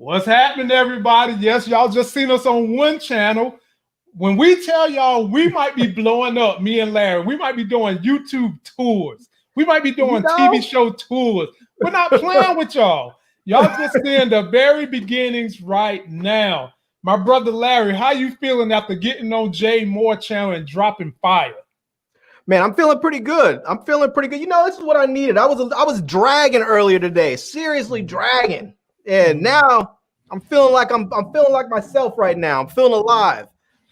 What's happening, everybody? Yes, y'all just seen us on one channel. When we tell y'all we might be blowing up, me and Larry, we might be doing YouTube tours. We might be doing TV show tours. We're not playing with y'all. Y'all just seeing the very beginnings right now. My brother Larry, how you feeling after getting on Jay Moore channel and dropping fire? Man, I'm feeling pretty good. I'm feeling pretty good. You know, this is what I needed. I was dragging earlier today, seriously dragging. And now I'm feeling like I'm feeling like myself right now. I'm feeling alive.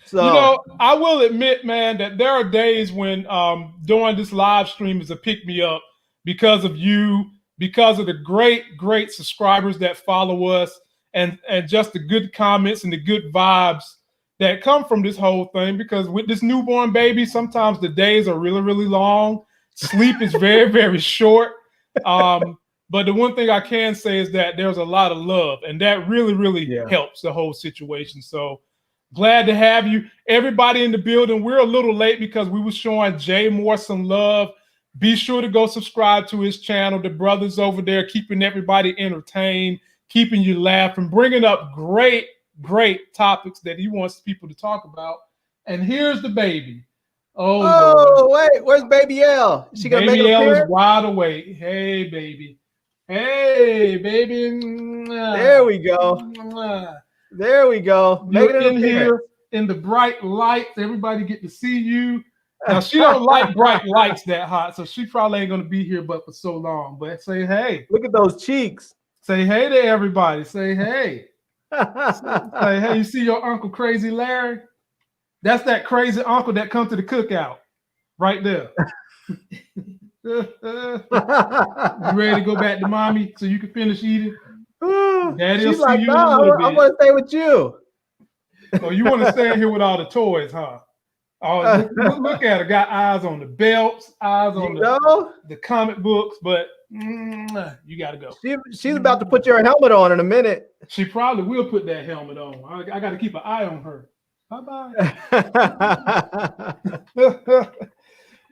So you know, I will admit, man, that there are days when doing this live stream is a pick me up because of you, because of the great subscribers that follow us, and just the good comments and the good vibes that come from this whole thing. Because with this newborn baby, sometimes the days are really long. Sleep is very short. But the one thing I can say is that there's a lot of love, and that really helps the whole situation. So glad to have you. Everybody in the building. We're a little late because we were showing Jay Moore some love. Be sure to go subscribe to his channel. The brothers over there keeping everybody entertained, keeping you laughing, bringing up great topics that he wants people to talk about. And here's the baby. Oh wait, where's Baby L? Is she gonna make an appearance? Baby L is wide awake. Hey, baby. Hey, baby. There we go. There we go. You're in here in the bright lights. Everybody get to see you. Now, she don't like bright lights that hot, so she probably ain't going to be here but for so long. But say hey. Look at those cheeks. Say hey to everybody. Say hey. Say hey. You see your Uncle Crazy Larry? That's that crazy uncle that comes to the cookout right there. You ready to go back to mommy so you can finish eating? Daddy'll see you in a little bit. I want to stay with you. Oh, you want to stay in here with all the toys, huh? Oh, look at her. Got eyes on the belts, eyes on the comic books, but you got to go. She's about to put your helmet on in a minute. She probably will put that helmet on. I got to keep an eye on her. Bye-bye.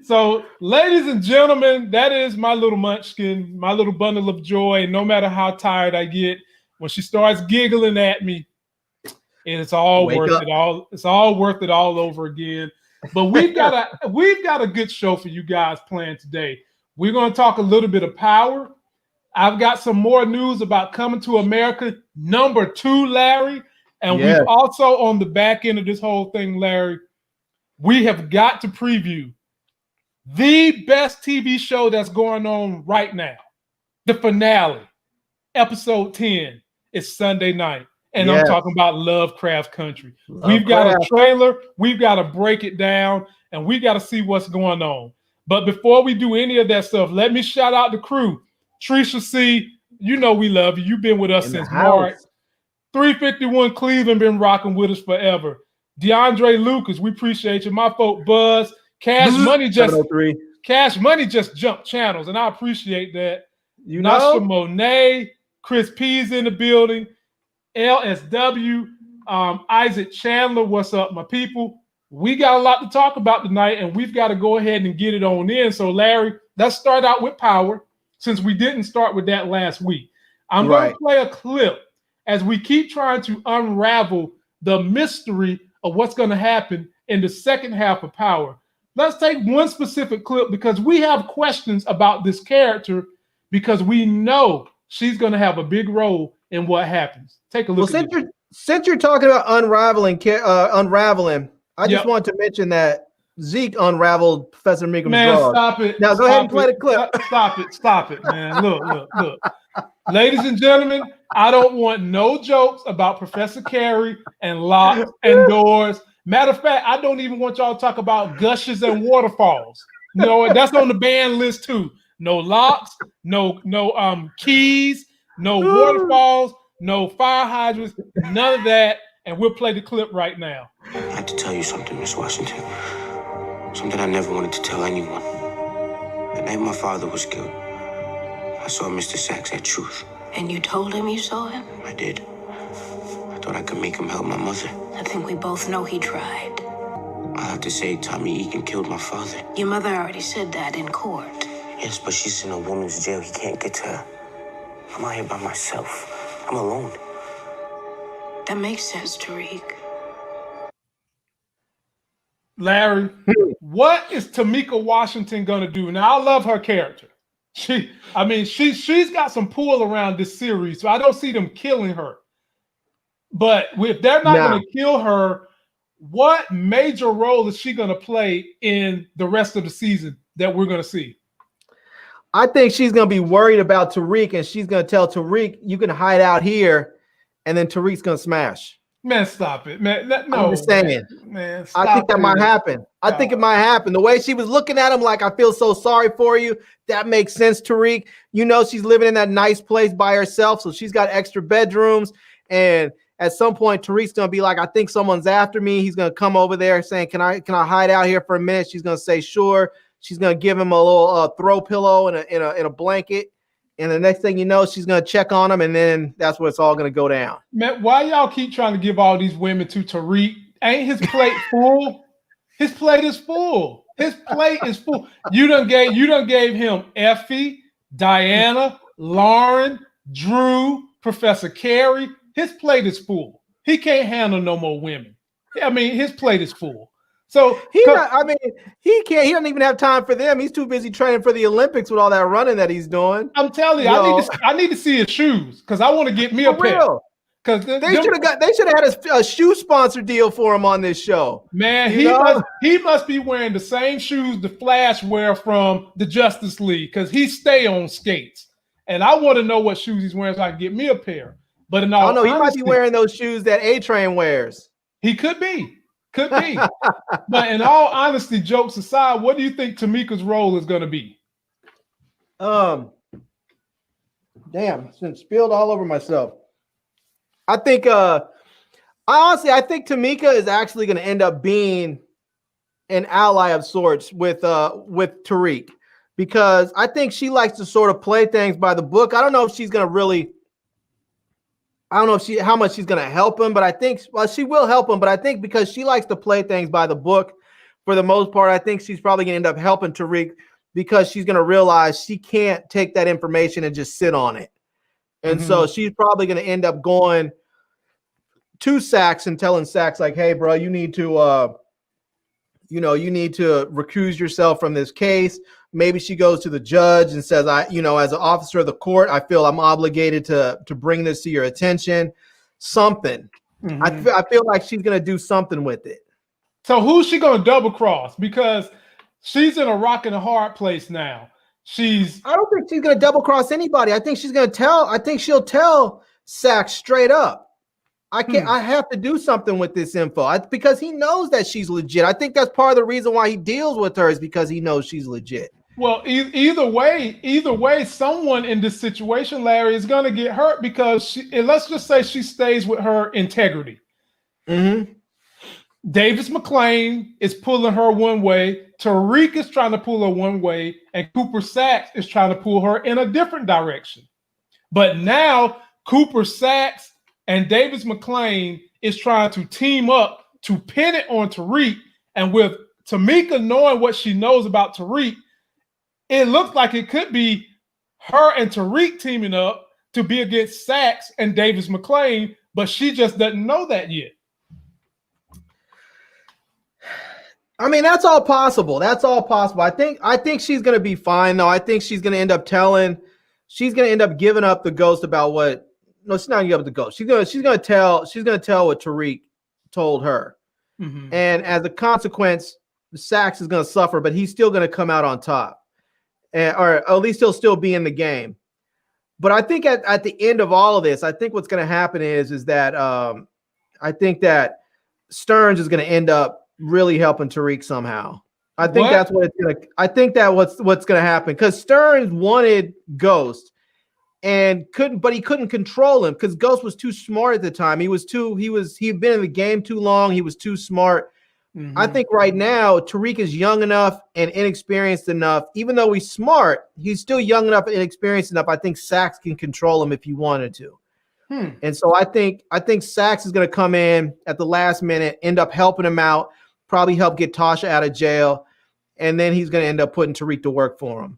So, ladies and gentlemen, that is my little munchkin, my little bundle of joy. No matter how tired I get, when she starts giggling at me, it's all worth it. It's all worth it all over again. But we've got a good show for you guys planned today. We're going to talk a little bit of power. I've got some more news about Coming to America #2, Larry. And we've also, on the back end of this whole thing, Larry, we have got to preview the best TV show that's going on right now. The finale, episode 10, is Sunday night. And I'm talking about Lovecraft Country. We've got a trailer. We've got to break it down, and we got to see what's going on. But before we do any of that stuff, let me shout out the crew. Trisha C., you know we love you. You've been with us since March. 351 Cleveland been rocking with us forever. DeAndre Lucas, we appreciate you. My folk Buzz. Cash Money just jumped channels, and I appreciate that. Nasha Monet, Chris P's in the building. LSW, Isaac Chandler, what's up, my people? We got a lot to talk about tonight, and we've got to go ahead and get it on in. So, Larry, let's start out with power, since we didn't start with that last week. I'm going to play a clip as we keep trying to unravel the mystery of what's going to happen in the second half of Power. Let's take one specific clip because we have questions about this character because we know she's going to have a big role in what happens. Take a look. Well, since you're talking about unraveling, I just want to mention that Zeke unraveled Professor Meekham's drawers. Stop it. Now go ahead and play the clip. Stop it, man. Look. Ladies and gentlemen, I don't want no jokes about Professor Carey and locks and doors. Matter of fact, I don't even want y'all to talk about gushes and waterfalls. No, that's on the ban list too. No locks, no keys, no waterfalls, no fire hydrants, none of that. And we'll play the clip right now. I had to tell you something, Miss Washington. Something I never wanted to tell anyone. The night my father was killed, I saw Mr. Sachs at Truth. And you told him you saw him? I did. I thought I could make him help my mother. I think we both know he tried. I have to say Tommy Egan killed my father. Your mother already said that in court. Yes, but she's in a woman's jail. He can't get to her. I'm out here by myself. I'm alone. That makes sense, Tariq. Larry, what is Tamika Washington gonna do? Now I love her character. She's got some pull around this series, so I don't see them killing her. But if they're not gonna kill her, what major role is she gonna play in the rest of the season that we're gonna see? I think she's gonna be worried about Tariq, and she's gonna tell Tariq, "You can hide out here," and then Tariq's gonna smash. Man, stop it, man. No, I'm just saying. Man, I think that might happen. I think it might happen. The way she was looking at him, like, "I feel so sorry for you." That makes sense, Tariq. You know, she's living in that nice place by herself, so she's got extra bedrooms. And at some point, Tariq's gonna be like, "I think someone's after me." He's gonna come over there saying, "Can I hide out here for a minute?" She's gonna say, "Sure." She's gonna give him a little throw pillow and a blanket. And the next thing you know, she's going to check on him, and then that's where it's all going to go down. Man, why y'all keep trying to give all these women to Tariq? Ain't his plate full? His plate is full. His plate is full. You done gave him Effie, Diana, Lauren, Drew, Professor Carey. His plate is full. He can't handle no more women. I mean, his plate is full. So he can't. He doesn't even have time for them. He's too busy training for the Olympics with all that running that he's doing. I'm telling you, I need to see his shoes because I want to get me a pair. Because they should have had a shoe sponsor deal for him on this show. Man, he must be wearing the same shoes the Flash wear from the Justice League because he stay on skates. And I want to know what shoes he's wearing so I can get me a pair. But in all honesty, he might be wearing those shoes that A-Train wears. He could be. Could be. But in all honesty, jokes aside, what do you think Tamika's role is going to be? Damn, it's been spilled all over myself. I think I think Tamika is actually going to end up being an ally of sorts with Tariq, because I think she likes to sort of play things by the book. I don't know if she's going to really how much she's going to help him, but I think she will help him. But I think because she likes to play things by the book for the most part, I think she's probably going to end up helping Tariq because she's going to realize she can't take that information and just sit on it. And so she's probably going to end up going to Sax and telling Sax, like, "Hey, bro, you need to recuse yourself from this case." Maybe she goes to the judge and says, as an officer of the court, I feel I'm obligated to bring this to your attention. Something. I feel like she's going to do something with it. So who's she going to double cross? Because she's in a rock and a hard place now. I don't think she's going to double cross anybody. I think she'll tell Sax straight up, I have to do something with this info because he knows that she's legit. I think that's part of the reason why he deals with her is because he knows she's legit. Well, either way, someone in this situation, Larry, is going to get hurt because let's just say she stays with her integrity. Davis McClain is pulling her one way. Tariq is trying to pull her one way, and Cooper Sax is trying to pull her in a different direction. But now Cooper Sax and Davis McClain is trying to team up to pin it on Tariq. And with Tamika knowing what she knows about Tariq, it looks like it could be her and Tariq teaming up to be against Sax and Davis McClain, but she just doesn't know that yet. I mean, that's all possible. I think she's going to be fine, though. I think she's going to end up giving up the ghost about what. No, she's not going to give up the ghost. She's going to tell what Tariq told her. And as a consequence, Sax is going to suffer, but he's still going to come out on top. Or at least he'll still be in the game. But I think at the end of all of this, I think what's going to happen is that I think that Stearns is going to end up really helping Tariq somehow. I think that's what it's going to. I think that what's going to happen because Stearns wanted Ghost and he couldn't control him because Ghost was too smart at the time. He'd been in the game too long. He was too smart. I think right now Tariq is young enough and inexperienced enough. Even though he's smart, he's still young enough and inexperienced enough. I think Sax can control him if he wanted to. And so I think Sax is going to come in at the last minute, end up helping him out, probably help get Tasha out of jail, and then he's going to end up putting Tariq to work for him.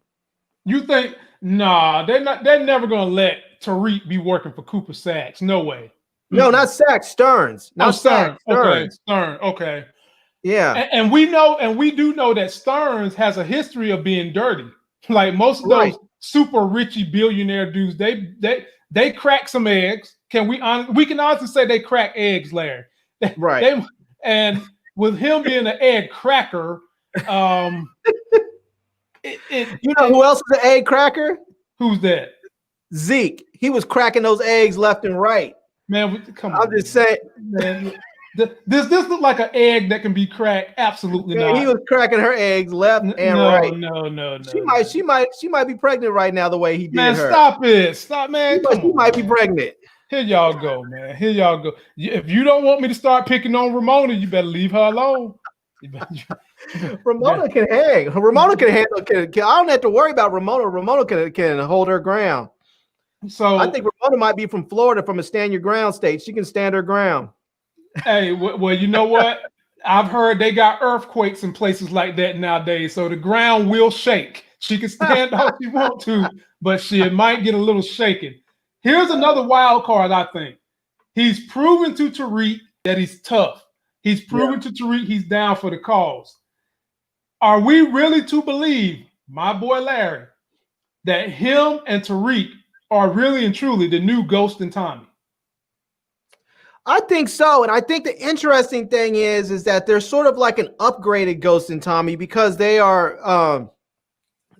You think? Nah, they're never going to let Tariq be working for Cooper Sax. No way. No, not Sachs, Stearns. Not Stern. Sachs, Stearns. Okay, Stern. Okay. Yeah. And we know, and we do know that Stearns has a history of being dirty. Like most of Right. those super richy billionaire dudes, they crack some eggs. We can honestly say they crack eggs, Larry. Right. And with him being an egg cracker, You know who else is an egg cracker? who's that? Zeke. He was cracking those eggs left and right. Man, come on. I'm just saying. Man, this look like an egg that can be cracked? Absolutely Man, not. he was cracking her eggs left and no, right. No. She might be pregnant right now the way he did Man, her. stop it. Stop, man. She might be pregnant. Here y'all go, man. Here y'all go. If you don't want me to start picking on Ramona, you better leave her alone. Ramona can hang. Ramona can handle. I don't have to worry about Ramona. Ramona can hold her ground. So I think Ramona might be from Florida, from a stand your ground state. She can stand her ground. Hey, well, you know what? I've heard they got earthquakes in places like that nowadays, so the ground will shake. She can stand all she wants to, but she might get a little shaken. Here's another wild card, I think. He's proven to Tariq that he's tough. He's proven to Tariq he's down for the cause. Are we really to believe, my boy Larry, that him and Tariq are really and truly the new Ghost and Tommy? I think so. And I think the interesting thing is that they're sort of like an upgraded Ghost and Tommy, because they are,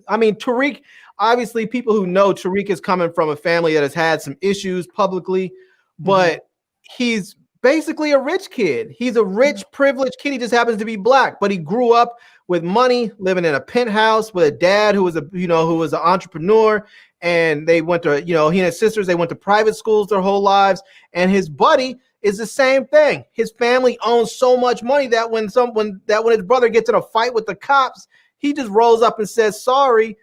Tariq, obviously people who know Tariq is coming from a family that has had some issues publicly, but he's basically a rich kid. He's a rich, privileged kid. He just happens to be black, but he grew up with money, living in a penthouse with a dad who was an entrepreneur. And they went to, he and his sisters, they went to private schools their whole lives. And his buddy is the same thing. His family owns so much money that when his brother gets in a fight with the cops, he just rolls up and says, sorry,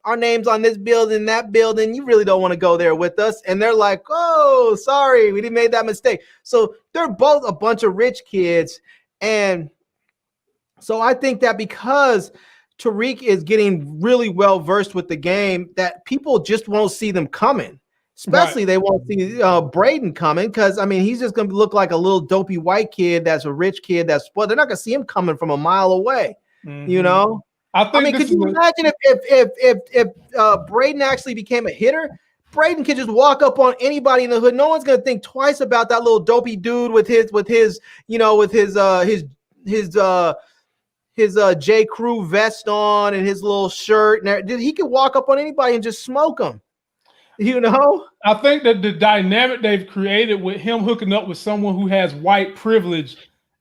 our name's on this building, that building. You really don't want to go there with us. And they're like, oh, sorry, we didn't make that mistake. So they're both a bunch of rich kids. And so I think that because Tariq is getting really well versed with the game, that people just won't see them coming. Especially they won't see Braden coming, because he's just going to look like a little dopey white kid that's a rich kid that's spoiled. They're not going to see him coming from a mile away. Could you imagine if Braden actually became a hitter? Braden could just walk up on anybody in the hood. No one's going to think twice about that little dopey dude with his J. Crew vest on and his little shirt. And he could walk up on anybody and just smoke them. I think that the dynamic they've created with him hooking up with someone who has white privilege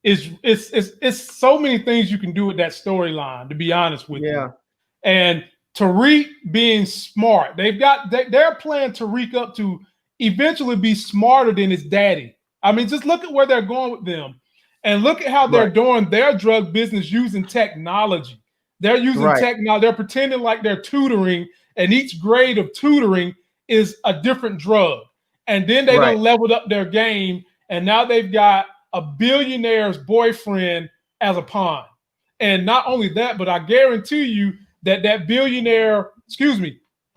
it's so many things you can do with that storyline, to be honest with you. And Tariq being smart, they're playing Tariq up to eventually be smarter than his daddy. Just look at where they're going with them, and look at how they're doing their drug business using technology. They're using technology. They're pretending like they're tutoring, and each grade of tutoring is a different drug. And then they done leveled up their game, and now they've got a billionaire's boyfriend as a pawn. And not only that, but I guarantee you that billionaire,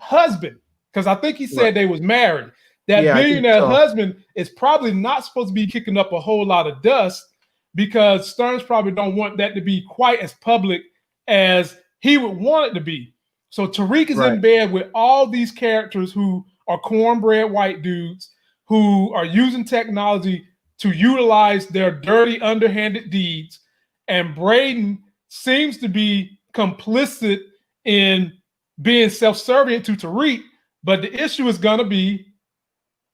husband, because I think he said they was married. That billionaire husband is probably not supposed to be kicking up a whole lot of dust, because Stearns probably don't want that to be quite as public as he would want it to be. So Tariq is in bed with all these characters who are cornbread white dudes who are using technology to utilize their dirty, underhanded deeds. And Braden seems to be complicit in being self-serving to Tariq, but the issue is going to be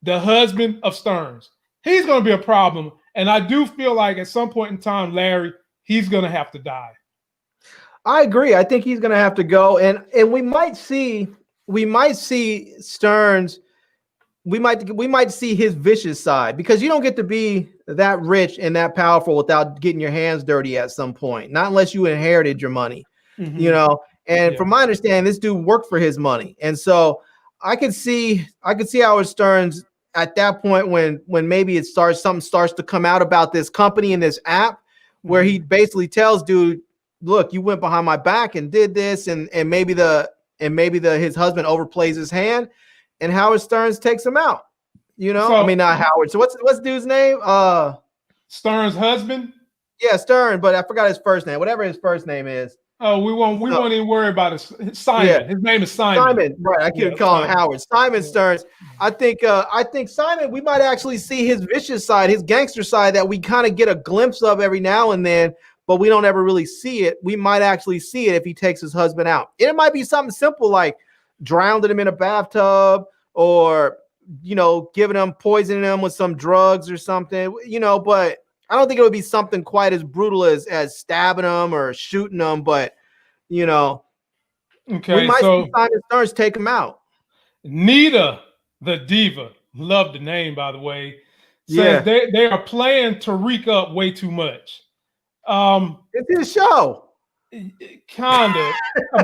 the husband of Stearns. He's going to be a problem, and I do feel like at some point in time, Larry, he's going to have to die. I agree. I think he's going to have to go, and we might see Stearns. We might see his vicious side, because you don't get to be that rich and that powerful without getting your hands dirty at some point. Not unless you inherited your money, And from my understanding, this dude worked for his money, and so I could see Howard Stearns at that point when maybe something starts to come out about this company and this app, where he basically tells dude, look, you went behind my back and did this, and maybe his husband overplays his hand, and Howard Stearns takes him out. You know, So I mean not Howard. So what's dude's name? Stern's husband. Yeah, Stern, but I forgot his first name. Whatever his first name is. Oh, we won't even worry about it. Simon. Yeah. His name is Simon. Simon, right? I couldn't call him Howard. Simon Stearns. I think Simon. We might actually see his vicious side, his gangster side that we kind of get a glimpse of every now and then, but we don't ever really see it. We might actually see it if he takes his husband out. It might be something simple like drowning him in a bathtub, or giving him poisoning him with some drugs or something. But I don't think it would be something quite as brutal as stabbing him or shooting him. But Okay, we might see Simon Stearns take him out. Nita the Diva, love the name by the way, says they are playing Tariq up way too much. It's his show. Kind of.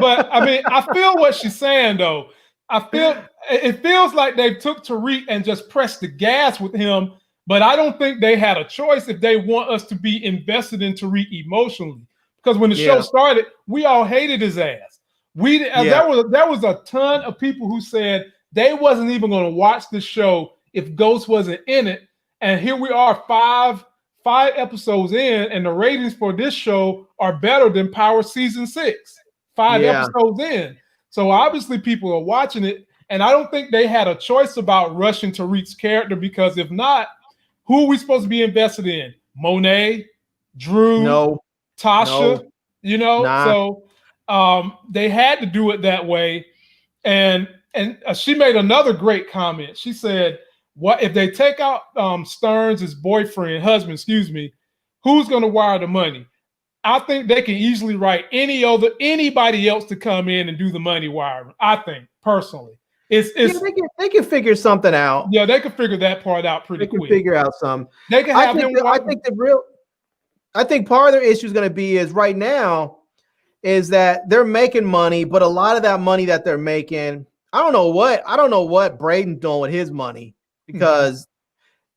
But I mean, I feel what she's saying though. It feels like they took Tariq and just pressed the gas with him, but I don't think they had a choice if they want us to be invested in Tariq emotionally. Because when the show started, we all hated his ass. There was a ton of people who said they wasn't even going to watch the show if Ghost wasn't in it. And here we are, five episodes in, and the ratings for this show are better than Power season 6. 5 episodes in. So obviously people are watching it, and I don't think they had a choice about rushing Tariq's character, because if not, who are we supposed to be invested in? Monet, Drew, Tasha, So they had to do it that way. And she made another great comment. She said, "What if they take out Stearns' husband, who's going to wire the money?" I think they can easily write anybody else to come in and do the money wiring. I think personally, they can figure something out. Yeah, they can figure that part out pretty quick. They can figure out some. They can have I think part of their issue is going to be is right now is that they're making money, but a lot of that money that they're making, I don't know what Braden's doing with his money, because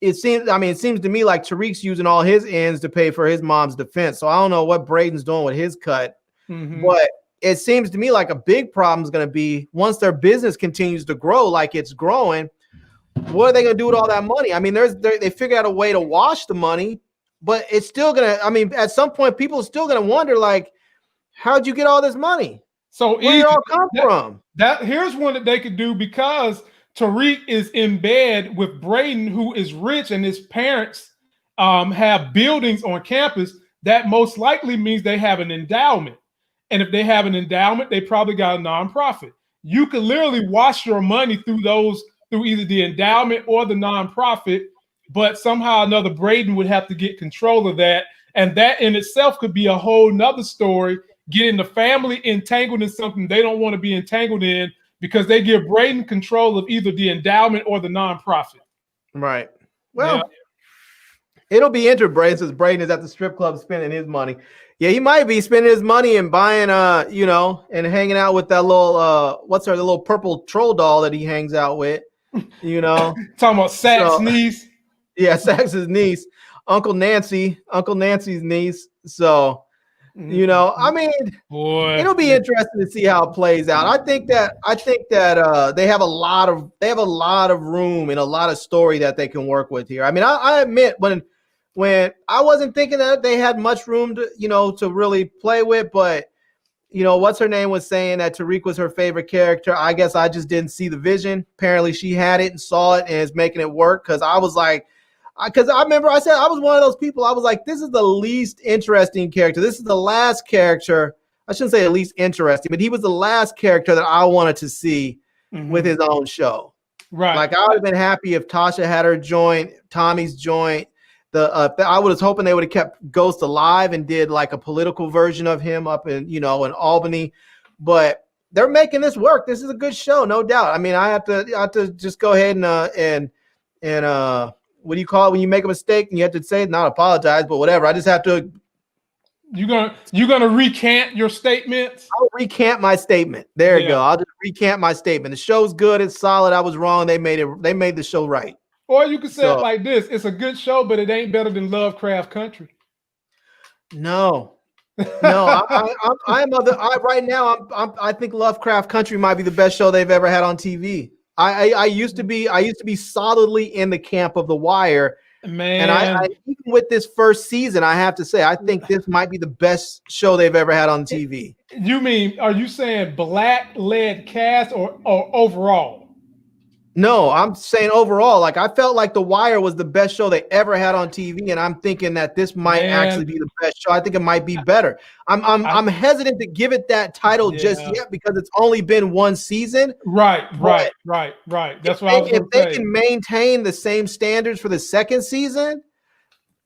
it seems to me like Tariq's using all his ends to pay for his mom's defense. So I don't know what Braden's doing with his cut, but it seems to me like a big problem is going to be once their business continues to grow like it's growing. What are they going to do with all that money? I mean, they figured out a way to wash the money, but it's still going to, at some point, people are still going to wonder, like, how'd you get all this money? So where did it all come from? Here's one that they could do, because Tariq is in bed with Braden, who is rich, and his parents have buildings on campus. That most likely means they have an endowment. And if they have an endowment, they probably got a nonprofit. You could literally wash your money through either the endowment or the nonprofit, but somehow or another Braden would have to get control of that. And that in itself could be a whole nother story, getting the family entangled in something they don't want to be entangled in, because they give Braden control of either the endowment or the nonprofit. Right. Well, it'll be interesting, Braden, since Braden is at the strip club spending his money. Yeah, he might be spending his money and buying, and hanging out with that little, the little purple troll doll that he hangs out with, Talking about Sax's niece. Yeah, Sax's niece, Uncle Nancy's niece. So, I mean, it'll be interesting to see how it plays out. I think that they have a lot of room and a lot of story that they can work with here. I mean, I admit when I wasn't thinking that they had much room to really play with, but what's her name was saying that Tariq was her favorite character. I guess I just didn't see the vision. Apparently she had it and saw it and is making it work. Cause I was like, because I remember I said I was one of those people. I was like, this is the least interesting character. This is the last character. I shouldn't say the least interesting, but he was the last character that I wanted to see with his own show. Right. Like I would have been happy if Tasha had her joint, Tommy's joint. I was hoping they would have kept Ghost alive and did like a political version of him up in in Albany, but they're making this work. This is a good show, no doubt. I mean, I have to just go ahead and what do you call it when you make a mistake and you have to say not apologize, but whatever. I just have to. You're gonna recant your statements? I'll recant my statement. There you go. I'll just recant my statement. The show's good. It's solid. I was wrong. They made the show right. Or you could say it like this: it's a good show, but it ain't better than Lovecraft Country. No. Right now I think Lovecraft Country might be the best show they've ever had on TV. I used to be solidly in the camp of The Wire. Man, And I even with this first season, I have to say, I think this might be the best show they've ever had on TV. you mean, are you saying black-led cast or overall? No, I'm saying overall, like I felt like The Wire was the best show they ever had on TV, and I'm thinking that this might actually be the best show. I think it might be better. I'm hesitant to give it that title just yet because it's only been one season. Right. That's what I was going to say. If they can maintain the same standards for the second season,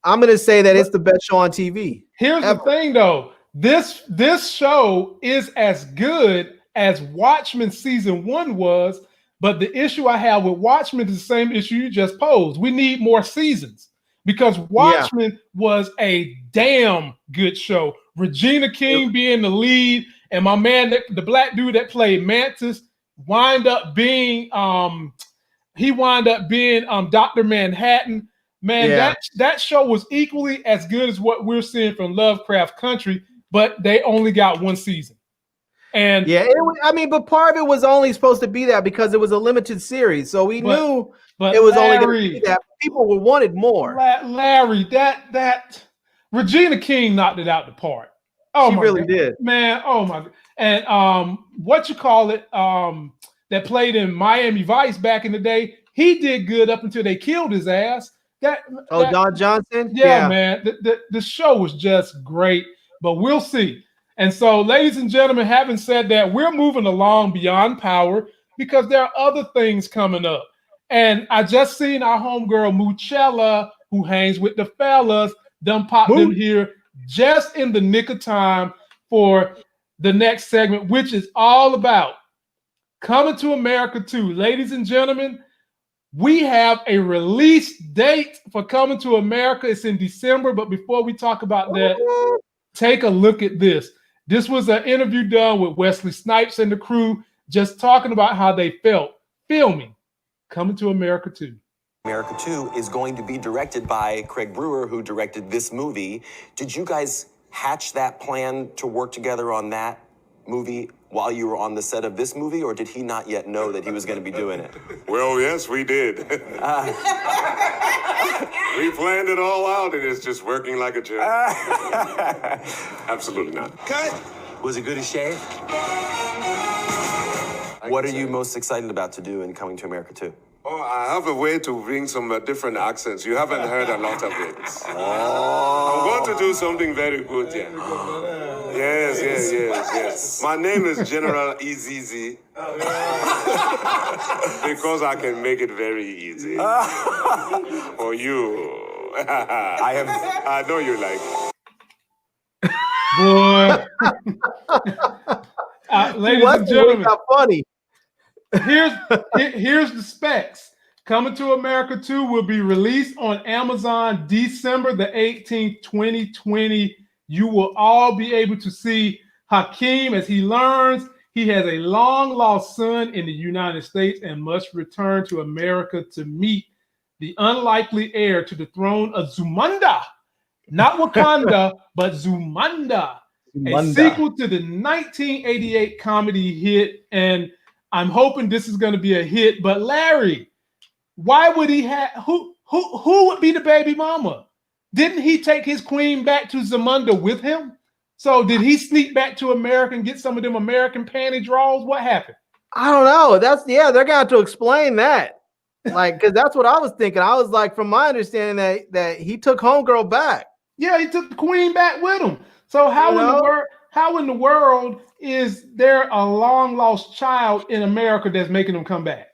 I'm going to say that it's the best show on TV. Here's the thing, though. This show is as good as Watchmen season 1 was. But the issue I have with Watchmen is the same issue you just posed. We need more seasons because Watchmen was a damn good show. Regina King being the lead, and my man, the black dude that played Mantis, wind up being Dr. Manhattan. Man, that show was equally as good as what we're seeing from Lovecraft Country, but they only got one season. And but part of it was only supposed to be that because it was a limited series, so we knew it was only going to be that. People wanted more. Larry, that Regina King knocked it out the park. Oh, she really did, man. Oh my God. And that played in Miami Vice back in the day, he did good up until they killed his ass. Don Johnson. Yeah, man. The show was just great, but we'll see. And so, ladies and gentlemen, having said that, we're moving along beyond power because there are other things coming up. And I just seen our homegirl Muchella, who hangs with the fellas, done popped in here just in the nick of time for the next segment, which is all about Coming to America 2. Ladies and gentlemen, we have a release date for Coming to America. It's in December, but before we talk about that, take a look at this. This was an interview done with Wesley Snipes and the crew, just talking about how they felt filming Coming to America 2. America 2 is going to be directed by Craig Brewer, who directed this movie. Did you guys hatch that plan to work together on that movie while you were on the set of this movie, or did he not yet know that he was going to be doing it? Well, yes, we did. We planned it all out, and it's just working like a charm. Absolutely not. Cut. Was it good as shaved? What are you most excited about to do in Coming to America 2? Oh, I have a way to bring some different accents. You haven't heard a lot of it. I'm going to do something very good here. Yes. My name is General EZZ. Because I can make it very easy. For you. I know you like it. Boy. Ladies and gentlemen. Not funny. Here's the specs. Coming to America 2 will be released on Amazon December the 18th, 2020. You will all be able to see Hakeem as he learns he has a long-lost son in the United States and must return to America to meet the unlikely heir to the throne of Zumanda. Not Wakanda, but Zumanda. A sequel to the 1988 comedy hit, and I'm hoping this is going to be a hit. But Larry, why would he have who would be the baby mama? Didn't he take his queen back to Zamunda with him? So did he sneak back to America and get some of them American panty draws? What happened? I don't know. They're gonna have to explain that. Like, because that's what I was thinking. I was like, from my understanding, that he took homegirl back. Yeah, he took the queen back with him. So how in the world is there a long lost child in America that's making them come back?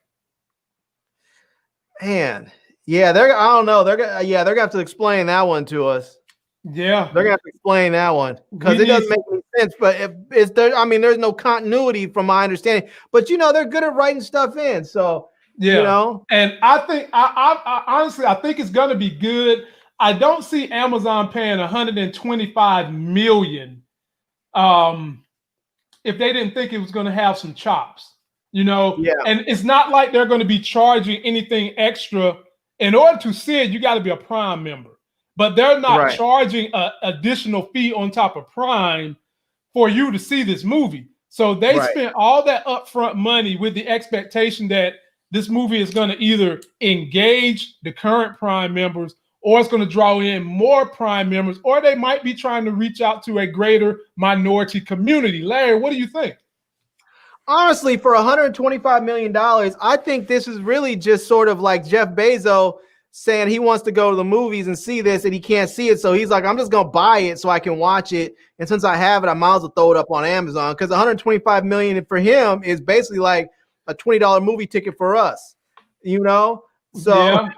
Man, yeah, I don't know. They're gonna have to explain that one to us. Yeah, they're gonna have to explain that one because it doesn't make any sense. But there's no continuity from my understanding. But they're good at writing stuff in. So and I think I honestly think it's gonna be good. I don't see Amazon paying $125 million if they didn't think it was going to have some chops, And it's not like they're going to be charging anything extra. In order to see it, you got to be a Prime member, but they're not charging an additional fee on top of Prime for you to see this movie. So they spent all that upfront money with the expectation that this movie is going to either engage the current Prime members, or it's going to draw in more Prime members, or they might be trying to reach out to a greater minority community. Larry, what do you think? Honestly, for $125 million, I think this is really just sort of like Jeff Bezos saying he wants to go to the movies and see this and he can't see it. So he's like, I'm just going to buy it so I can watch it. And since I have it, I might as well throw it up on Amazon, because $125 million for him is basically like a $20 movie ticket for us, you know? So, yeah.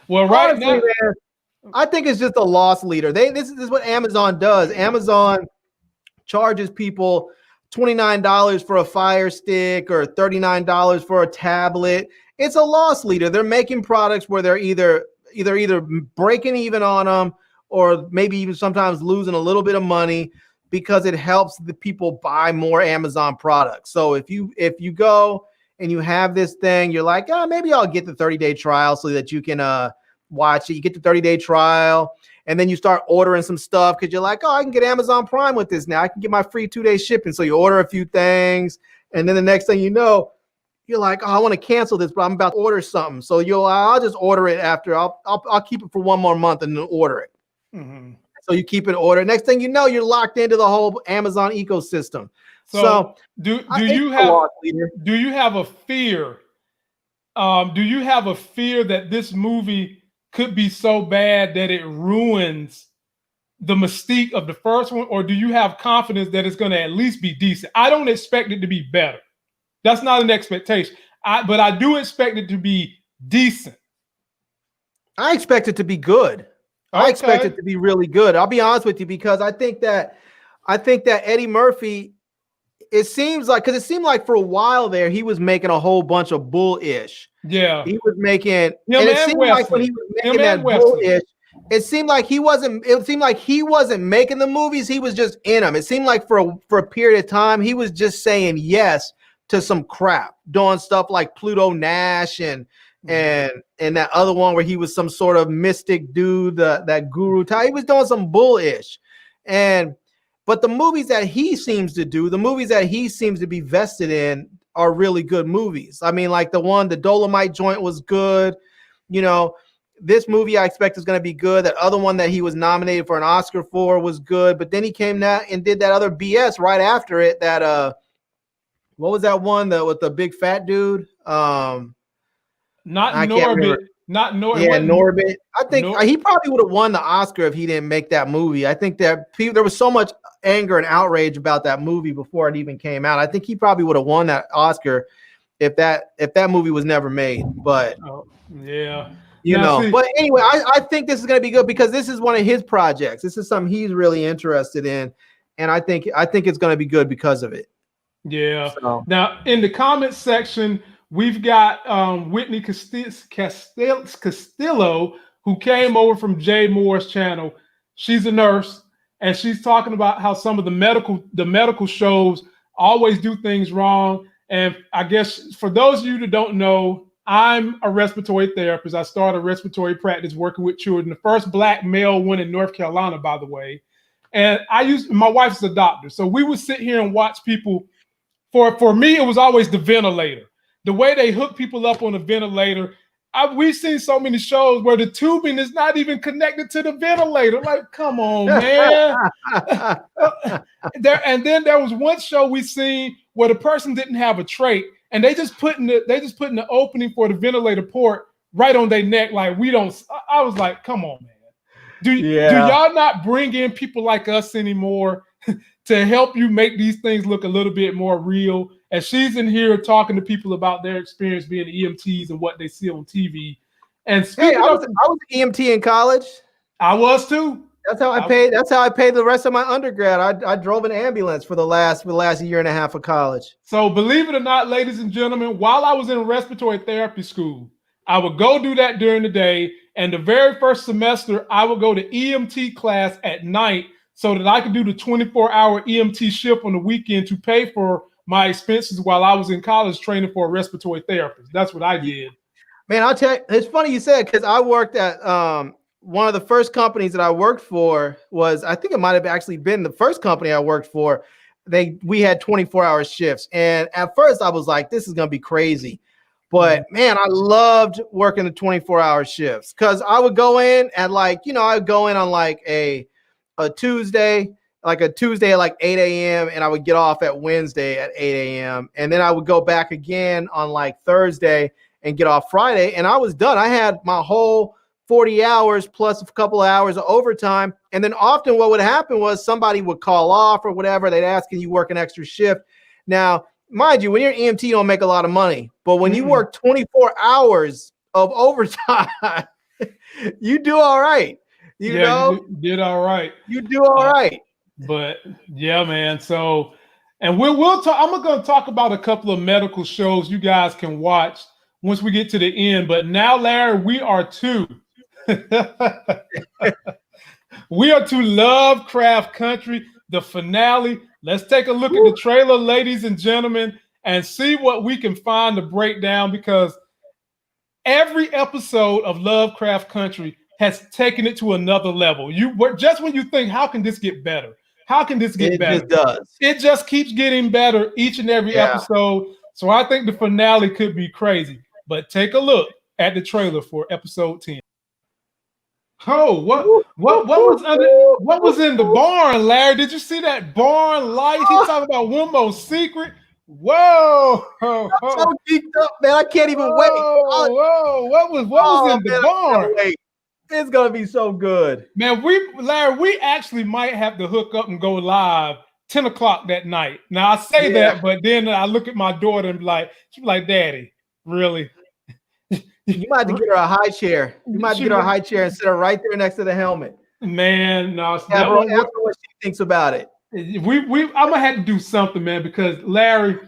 Well, right honestly, now, man, I think it's just a loss leader. This is what Amazon does. Amazon charges people $29 for a Fire Stick or $39 for a tablet. It's a loss leader. They're making products where they're either breaking even on them, or maybe even sometimes losing a little bit of money, because it helps the people buy more Amazon products. So if you go and you have this thing, you're like, oh, maybe I'll get the 30-day trial so that you can watch it. You get the 30-day trial, and then you start ordering some stuff because you're like, oh, I can get Amazon Prime with this now. I can get my free 2-day shipping. So you order a few things, and then the next thing you know, you're like, oh, I want to cancel this, but I'm about to order something. So I'll just order it after. I'll keep it for one more month and then order it. mm-hmm. So you keep it ordered. Next thing you know, you're locked into the whole Amazon ecosystem. So do you have a fear? Do you have a fear that this movie could be so bad that it ruins the mystique of the first one, or do you have confidence that it's going to at least be decent? I don't expect it to be better. That's not an expectation. But I do expect it to be decent. I expect it to be good. Okay. I expect it to be really good. I'll be honest with you, because I think that Eddie Murphy, it seemed like for a while there, he was making a whole bunch of bullish. Yeah. He was making, and it seemed like when he was making that bullish, it seemed like he wasn't making the movies. He was just in them. It seemed like for a period of time, he was just saying yes to some crap, doing stuff like Pluto Nash and that other one where he was some sort of mystic dude, that guru type. He was doing some bullish. But the movies that he seems to do, the movies that he seems to be vested in, are really good movies. I mean, like the Dolomite joint was good. You know, this movie I expect is going to be good. That other one that he was nominated for an Oscar for was good. But then he came out and did that other BS right after it. That what was that one with the big fat dude? Not Norbit. Yeah, Norbit. I think he probably would have won the Oscar if he didn't make that movie. I think that there was so much anger and outrage about that movie before it even came out. I think he probably would have won that Oscar if that movie was never made. But yeah, But anyway, I think this is going to be good because this is one of his projects. This is something he's really interested in, and I think it's going to be good because of it. Yeah. So. Now in the comments section, we've got Whitney Castillo, who came over from Jay Moore's channel. She's a nurse, and she's talking about how some of the medical shows always do things wrong. And I guess for those of you that don't know, I'm a respiratory therapist. I started a respiratory practice working with children, the first Black male one in North Carolina, by the way. And my wife's a doctor, so we would sit here and watch people. For me, it was always the ventilator. The way they hook people up on a ventilator. We've seen so many shows where the tubing is not even connected to the ventilator. Like, come on, man. And then there was one show we seen where the person didn't have a trach, and they just put in the opening for the ventilator port right on their neck. Like, we don't. I was like, come on, man. Do y'all not bring in people like us anymore to help you make these things look a little bit more real? And she's in here talking to people about their experience being EMTs and what they see on TV. And I was an EMT in college. I was too. That's how I paid. That's how I paid the rest of my undergrad. I drove an ambulance for the last year and a half of college. So believe it or not, ladies and gentlemen, while I was in respiratory therapy school, I would go do that during the day. And the very first semester, I would go to EMT class at night so that I could do the 24-hour EMT shift on the weekend to pay for my expenses while I was in college training for a respiratory therapist. That's what I did. Man, I'll tell you, it's funny you said, because I worked at one of the first companies that I worked for was, I think it might have actually been the first company I worked for. we had 24-hour shifts. And at first I was like, this is going to be crazy. But man, I loved working the 24-hour shifts because I would go in at I would go in on like a Tuesday, at like 8 a.m. and I would get off at Wednesday at 8 a.m. And then I would go back again on like Thursday and get off Friday. And I was done. I had my whole 40 hours plus a couple of hours of overtime. And then often what would happen was somebody would call off or whatever. They'd ask, can you work an extra shift? Now, mind you, when you're EMT, you don't make a lot of money. But when you work 24 hours of overtime, you do all right. You know? You did all right. You do all right. But yeah, man. So, and we'll talk. I'm going to talk about a couple of medical shows you guys can watch once we get to the end. But now, Larry, we are to Lovecraft Country, the finale. Let's take a look at the trailer, ladies and gentlemen, and see what we can find to break down, because every episode of Lovecraft Country has taken it to another level. Just when you think, how can this get better? How can this get better? It just does. It just keeps getting better each and every episode. So I think the finale could be crazy. But take a look at the trailer for episode 10. Oh, what was in the barn, Larry? Did you see that barn light? He's talking about one more secret. Whoa! I'm so geeked up, man. I can't even wait. Whoa! What was in the barn? It's gonna be so good, man. Larry, we actually might have to hook up and go live 10 o'clock that night. Now I say that, but then I look at my daughter and she's like, "Daddy, really?" You might have to get her a high chair. You might have to get her a high chair and sit her right there next to the helmet. Man, no. Ask her what she thinks about it. I'm gonna have to do something, man, because Larry,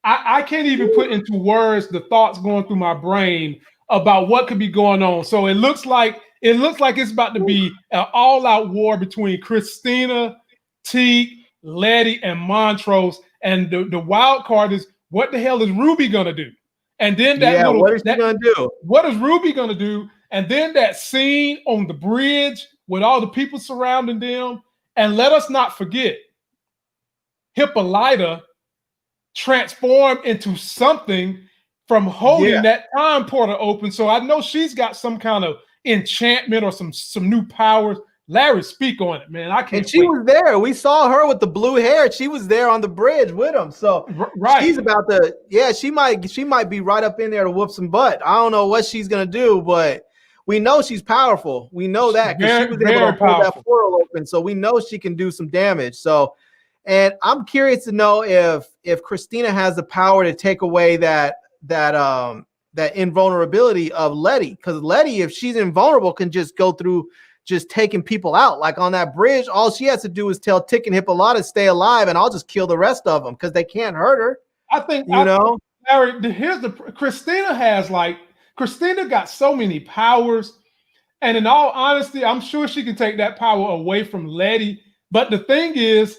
I can't even put into words the thoughts going through my brain about what could be going on. So it looks like it's about to be an all-out war between Christina, Teague, Letty, and Montrose. And the wild card is, what the hell is Ruby gonna do? And then what is she gonna do? What is Ruby gonna do? And then that scene on the bridge with all the people surrounding them. And let us not forget, Hippolyta transformed into something from holding that time portal open. So I know she's got some kind of enchantment or some new powers. Larry, speak on it, man. I can't. And she was there. We saw her with the blue hair. She was there on the bridge with him. So she's about to. Yeah, she might be right up in there to whoop some butt. I don't know what she's gonna do, but we know she's powerful. We know that because she was able to hold that portal open. So we know she can do some damage. So, and I'm curious to know if Christina has the power to take away that invulnerability of Letty, because Letty, if she's invulnerable, can just go through just taking people out. Like on that bridge, all she has to do is tell Tick and Hippolyta stay alive, and I'll just kill the rest of them because they can't hurt her. I think Larry, Christina got so many powers, and in all honesty, I'm sure she can take that power away from Letty. But the thing is,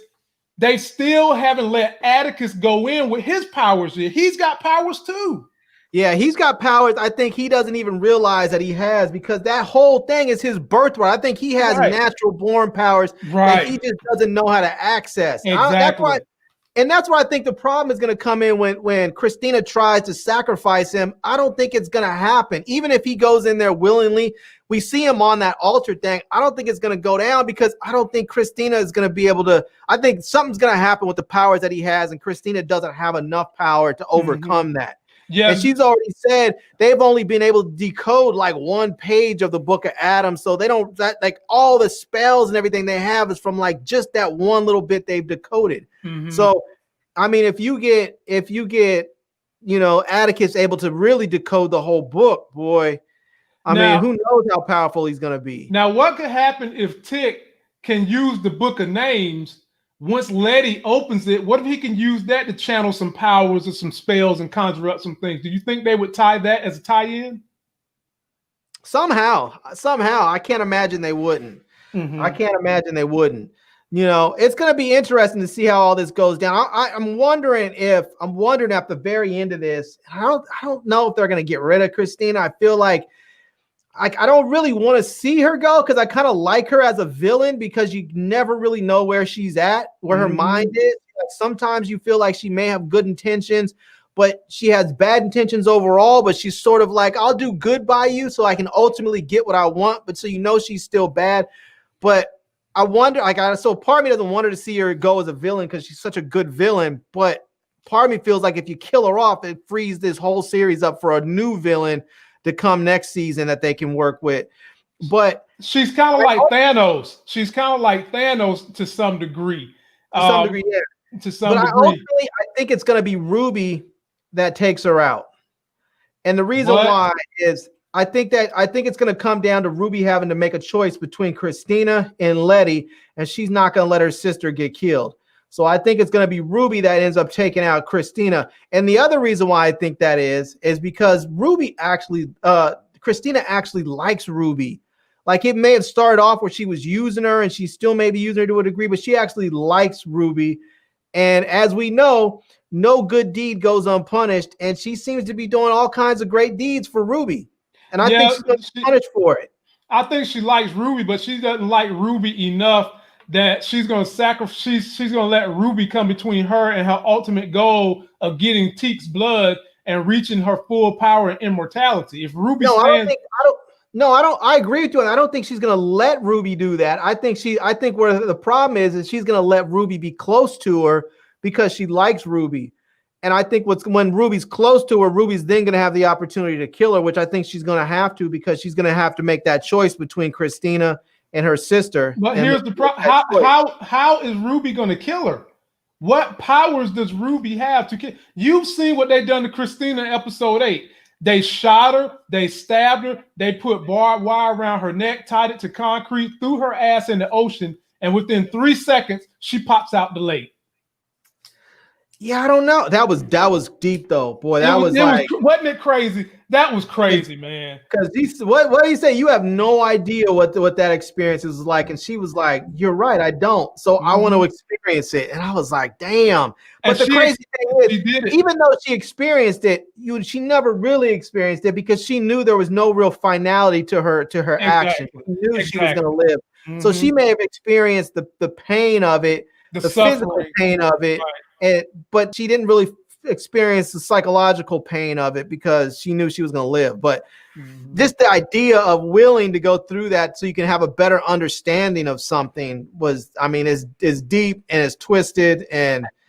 they still haven't let Atticus go in with his powers yet. He's got powers too. Yeah, he's got powers I think he doesn't even realize that he has, because that whole thing is his birthright. I think he has natural born powers that he just doesn't know how to access. Exactly. That's why I think the problem is going to come in when Christina tries to sacrifice him. I don't think it's going to happen. Even if he goes in there willingly, we see him on that altar thing. I don't think it's going to go down, because I don't think Christina is going to be able to. I think something's going to happen with the powers that he has, and Christina doesn't have enough power to overcome that. Yeah, and she's already said they've only been able to decode like one page of the Book of Adam, so they don't like all the spells and everything they have is from like just that one little bit they've decoded. So, I mean, if you get Atticus able to really decode the whole book, boy, I mean, who knows how powerful he's gonna be. Now, what could happen if Tick can use the Book of Names? Once Letty opens it, what if he can use that to channel some powers or some spells and conjure up some things? Do you think they would tie that as a tie-in? Somehow. I can't imagine they wouldn't. I can't imagine they wouldn't. It's going to be interesting to see how all this goes down. I'm wondering at the very end of this, I don't know if they're going to get rid of Christina. I feel like I don't really want to see her go, because I kind of like her as a villain, because you never really know where she's at, where her mind is. Like sometimes you feel like she may have good intentions, but she has bad intentions overall, but she's sort of like, I'll do good by you so I can ultimately get what I want, but so she's still bad. But I wonder, so part of me doesn't want her to see her go as a villain because she's such a good villain, but part of me feels like if you kill her off, it frees this whole series up for a new villain to come next season that they can work with. But she's kind of like Thanos. She's kind of like Thanos to some degree. Yeah. To some degree. Ultimately, I think it's going to be Ruby that takes her out. And the reason why is I think it's going to come down to Ruby having to make a choice between Christina and Letty, and she's not going to let her sister get killed. So I think it's going to be Ruby that ends up taking out Christina. And the other reason why I think that is because Christina actually likes Ruby. Like it may have started off where she was using her and she still may be using her to a degree, but she actually likes Ruby. And as we know, no good deed goes unpunished. And she seems to be doing all kinds of great deeds for Ruby. And I think she's going to be punished for it. I think she likes Ruby, but she doesn't like Ruby enough that she's going to sacrifice. She's going to let Ruby come between her and her ultimate goal of getting Teek's blood and reaching her full power and immortality. If Ruby I agree with you, and I don't think she's going to let Ruby do that. I think where the problem is she's going to let Ruby be close to her because she likes Ruby. And I think when Ruby's close to her, Ruby's then going to have the opportunity to kill her, which I think she's going to have to because she's going to have to make that choice between Christina and her sister. But here's the problem. How is Ruby going to kill her? What powers does Ruby have to kill? You've seen what they've done to Christina in episode 8. They shot her, they stabbed her, they put barbed wire around her neck, tied it to concrete, threw her ass in the ocean, and within 3 seconds, she pops out the lake. Yeah, I don't know. That was deep though, boy. Wasn't it crazy? That was crazy, man. Because what do you say? You have no idea what that experience is like, and she was like, "You're right, I don't." So I want to experience it, and I was like, "Damn!" But the crazy thing is, even though she experienced it, she never really experienced it because she knew there was no real finality to her action. She knew she was going to live, so she may have experienced the pain of it, the physical pain of it. Right. But she didn't really experience the psychological pain of it because she knew she was going to live. But just the idea of willing to go through that so you can have a better understanding of something is deep and it's twisted.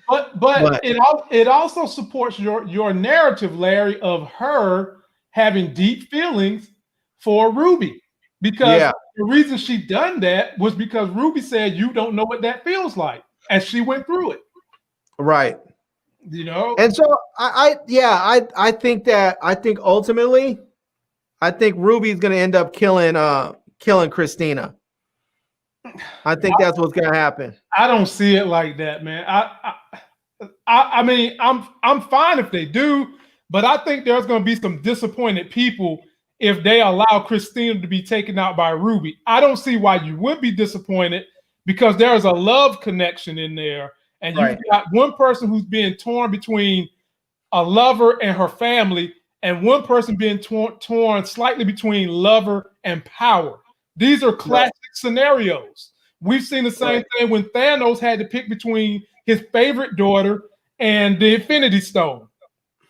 But it also supports your narrative, Larry, of her having deep feelings for Ruby. Because the reason she done that was because Ruby said, "You don't know what that feels like." And she went through it. Right. And so I think ultimately Ruby's gonna end up killing Christina. I think that's what's gonna happen. I don't see it like that, man. I mean, I'm fine if they do, but I think there's gonna be some disappointed people if they allow Christina to be taken out by Ruby. I don't see why you would be disappointed because there's a love connection in there. And you've got one person who's being torn between a lover and her family, and one person being torn slightly between lover and power. These are classic scenarios. We've seen the same thing when Thanos had to pick between his favorite daughter and the Infinity Stone.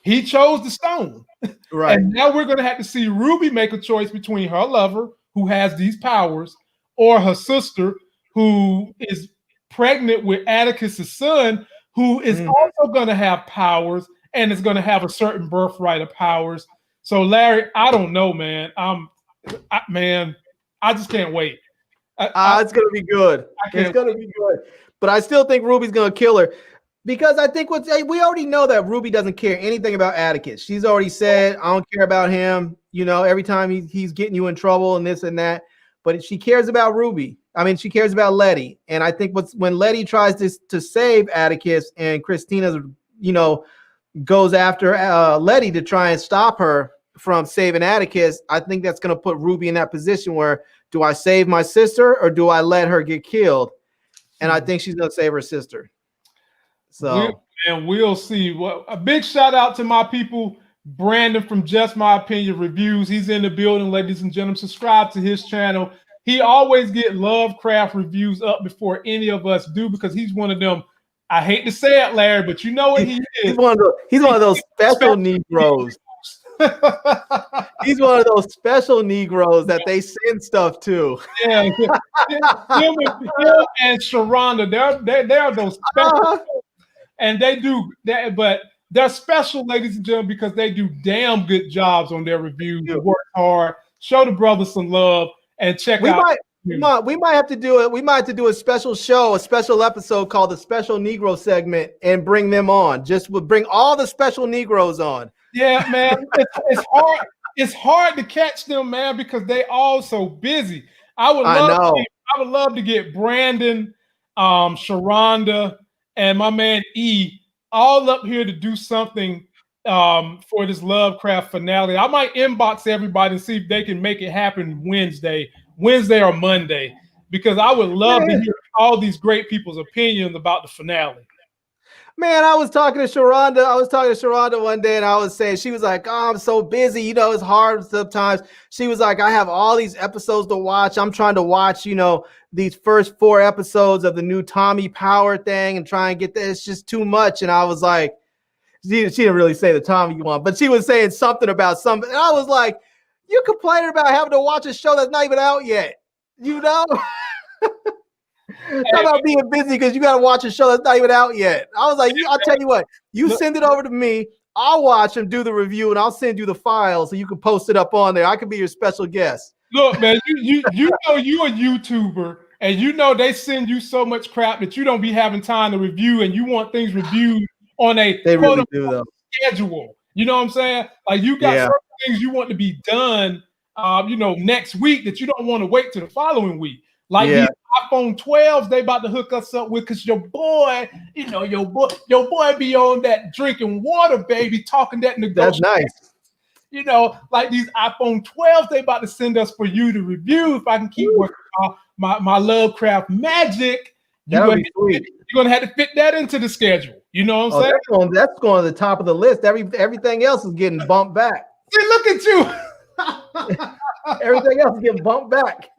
He chose the stone. Right. And now we're going to have to see Ruby make a choice between her lover, who has these powers, or her sister, who is pregnant with Atticus's son, who is also going to have powers and is going to have a certain birthright of powers. So, Larry, I don't know, man. I just can't wait. It's going to be good. It's going to be good. But I still think Ruby's going to kill her because I think we already know that Ruby doesn't care anything about Atticus. She's already said, "I don't care about him." Every time he's getting you in trouble and this and that. But she cares about Ruby. She cares about Letty. And I think when Letty tries to save Atticus and Christina, goes after Letty to try and stop her from saving Atticus, I think that's going to put Ruby in that position where, do I save my sister or do I let her get killed? And I think she's going to save her sister. So, we'll see. A big shout out to my people, Brandon from Just My Opinion Reviews. He's in the building, ladies and gentlemen. Subscribe to his channel. He always get Lovecraft reviews up before any of us do because he's one of them I hate to say it, Larry, but you know what he He's is. one of those special Negroes. He's one of those special Negroes that they send stuff to. Yeah, him and Sharonda, they're those special, and they do that, but they're special, ladies and gentlemen, because they do damn good jobs on their reviews. They work hard, show the brothers some love, and check out. We might have to do it. We might have to do a special show, a special episode called the Special Negro segment, and bring them on. Bring all the special Negroes on. Yeah, man, it's hard. It's hard to catch them, man, because they all so busy. I would love to get Brandon, Sharonda, and my man E all up here to do something for this Lovecraft finale. I might inbox everybody and see if they can make it happen Wednesday or Monday, because I would love to hear all these great people's opinions about the finale. Man, I was talking to Sharonda one day, and I was saying, she was like, "Oh, I'm so busy. You know, it's hard sometimes." She was like, "I have all these episodes to watch. I'm trying to watch, these first 4 episodes of the new Tommy Power thing and try and get that. It's just too much." And I was like, she didn't really say the Tommy one, but she was saying something about something. And I was like, "You complaining about having to watch a show that's not even out yet, Talk about being busy because you got to watch a show that's not even out yet." I was like, "I'll tell you what, you send it over to me. I'll watch and do the review, and I'll send you the file so you can post it up on there. I could be your special guest." Look, man, you know you a YouTuber, and they send you so much crap that you don't be having time to review, and you want things reviewed on a schedule. You know what I'm saying? Like, you got certain things you want to be done, next week, that you don't want to wait till the following week. Like these iPhone 12s, they about to hook us up with, because your boy be on that drinking water, baby, talking that negotiation. That's nice. Like these iPhone 12s, they about to send us for you to review. If I can keep working on my Lovecraft magic, you're gonna have to fit that into the schedule. You know what I'm saying? That's going to the top of the list. Everything else is getting bumped back. See, look at you. Everything else is getting bumped back.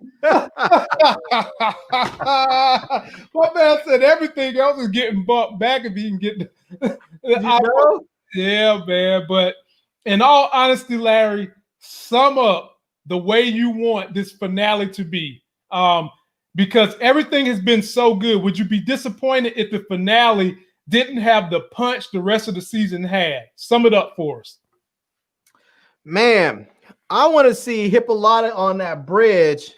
My man said everything else is getting bumped back if he can get Yeah, man. But in all honesty, Larry, sum up the way you want this finale to be. Because everything has been so good. Would you be disappointed if the finale didn't have the punch the rest of the season had? Sum it up for us. Man, I want to see Hippolyta on that bridge,